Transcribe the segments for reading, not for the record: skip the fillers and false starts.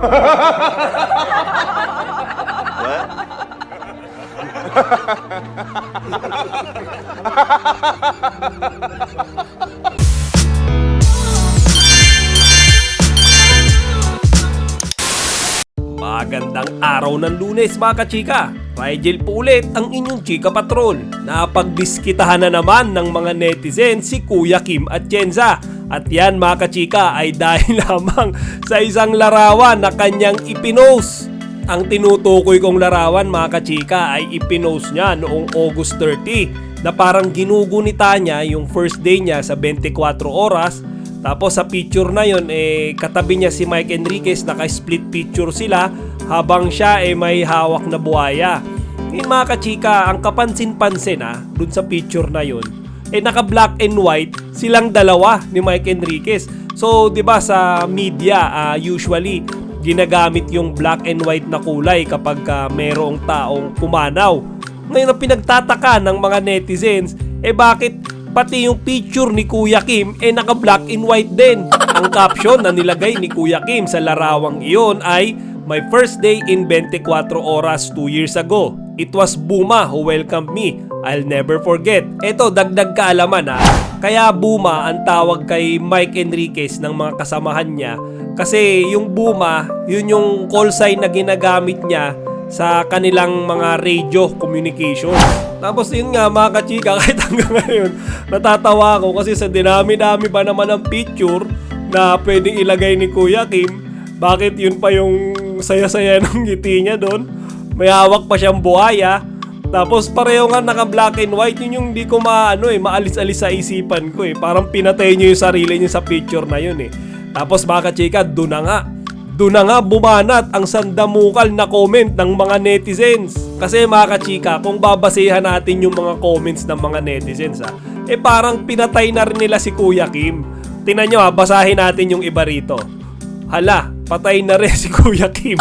Magandang araw ng Lunes mga kachika. Rigel po ulit ang inyong Chika Patrol. Napagdiskitahan na naman ng mga netizen si Kuya Kim Atienza. At yan mga kachika ay dahil lamang sa isang larawan na kanyang ipinost. Ang tinutukoy kong larawan mga kachika ay ipinost niya noong August 30 na parang ginugunita niya yung first day niya sa 24 oras. Tapos sa picture na yon katabi niya si Mike Enriquez, naka-split picture sila habang siya may hawak na buhaya. Ngayon mga kachika, ang kapansin-pansin dun sa picture na yon naka black and white silang dalawa ni Mike Enriquez. So 'di ba sa media usually ginagamit yung black and white na kulay kapag merong taong pumanaw. Ngayon ang pinagtataka ng mga netizens bakit pati yung picture ni Kuya Kim naka black and white din. Ang caption na nilagay ni Kuya Kim sa larawang iyon ay "My first day in 24 oras 2 years ago. It was Buma who welcomed me. I'll never forget." Ito, dagdag kaalaman Kaya Buma ang tawag kay Mike Enriquez ng mga kasamahan niya kasi yung Buma, yun yung call sign na ginagamit niya sa kanilang mga radio communication. Tapos yun nga mga kachika, kahit hanggang ngayon natatawa ako kasi sa dinami-dami pa naman ang picture na pwedeng ilagay ni Kuya Kim, bakit yun pa yung saya-saya ng ngiti niya doon? May hawak pa siyang buhaya. Tapos pareho nga naka black and white. Yun yung di ko maalis-alis sa isipan ko Parang pinatay niyo yung sarili niyo sa picture na yun Tapos mga kachika, doon na nga bumanat ang sandamukal na comment ng mga netizens. Kasi mga kachika, kung babasehan natin yung mga comments ng mga netizens parang pinatay na rin nila si Kuya Kim. Tingnan nyo basahin natin yung iba rito. Hala, patay na rin si Kuya Kim.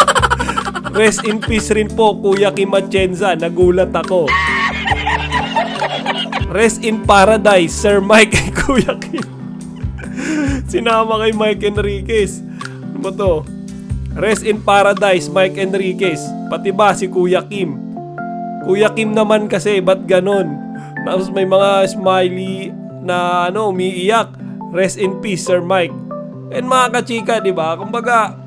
Rest in peace rin po Kuya Kim Atienza, nagulat ako. Rest in paradise Sir Mike kay Kuya Kim. Sinama kay Mike Enriquez. Ano ba to? Rest in paradise Mike Enriquez. Pati ba si Kuya Kim? Kuya Kim naman kasi, ba't ganon? Tapos may mga smiley na umiiyak. Rest in peace Sir Mike. And mga kachika, di ba? Kumbaga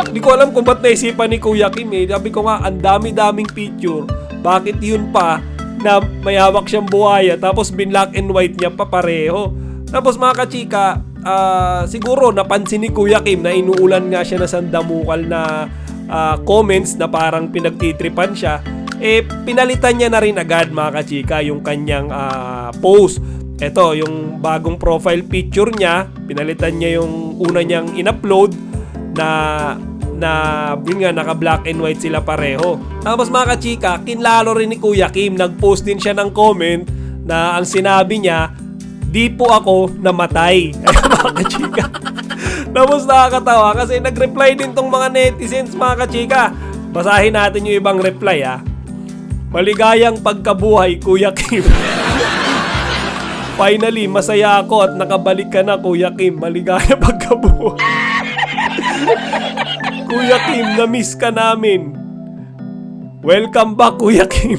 hindi ko alam kung ba't naisipan ni Kuya Kim Sabi ko nga, ang dami-daming picture. Bakit yun pa na may hawak siyang buhaya tapos black and white niya pa pareho? Tapos mga kachika, siguro napansin ni Kuya Kim na inuulan nga siya na sandamukal na comments na parang pinagtitripan siya. Pinalitan niya na rin agad mga kachika yung kanyang post. Ito, yung bagong profile picture niya, pinalitan niya yung una niyang in-upload na yun nga, naka black and white sila pareho. Tapos mga kachika, kinlalo rin ni Kuya Kim, nag-post din siya ng comment na ang sinabi niya, "Di po ako namatay." Ayun mga kachika. Tapos nakakatawa kasi nag-reply din tong mga netizens mga kachika. Basahin natin yung ibang reply "Maligayang pagkabuhay Kuya Kim." "Finally, masaya ako at nakabalik ka na Kuya Kim. Maligayang pagkabuhay." "Kuya Kim, na-miss ka namin. Welcome back Kuya Kim."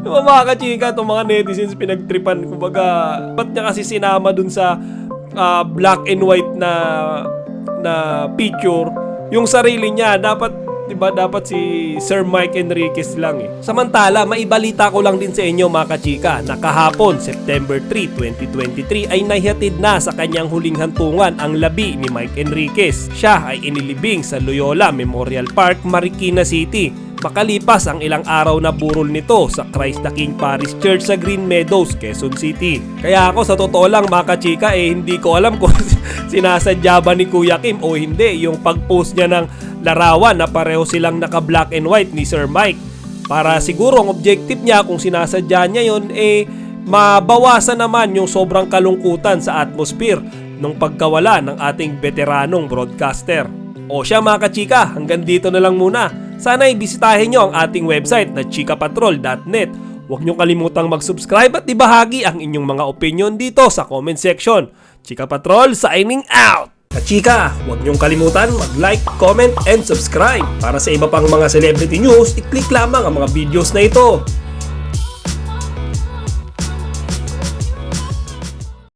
Mga kachika, itong mga netizens pinagtripan. Kumbaga, ba't niya kasi sinama dun sa black and white na picture yung sarili niya? Dapat, diba, dapat si Sir Mike Enriquez lang Samantala, maibalita ko lang din sa inyo mga kachika na kahapon, September 3, 2023 ay nahihatid na sa kanyang huling hantungan ang labi ni Mike Enriquez. Siya ay inilibing sa Loyola Memorial Park, Marikina City. Makalipas ang ilang araw na burol nito sa Christ the King Parish Church sa Green Meadows, Quezon City. Kaya ako sa totoo lang mga kachika hindi ko alam kung sinasadya ba ni Kuya Kim o hindi yung pag-post niya ng larawan na pareho silang naka black and white ni Sir Mike. Para siguro ang objective niya kung sinasadya niya yun mabawasan naman yung sobrang kalungkutan sa atmosphere ng pagkawala ng ating veteranong broadcaster. O siya mga kachika, hanggang dito na lang muna. Sana ibisitahin nyo ang ating website na chikapatrol.net Huwag niyong kalimutang mag-subscribe at ibahagi ang inyong mga opinion dito sa comment section. Chika Patrol signing out! Kachika, huwag niyong kalimutan mag-like, comment, and subscribe. Para sa iba pang mga celebrity news, i-click lamang ang mga videos na ito.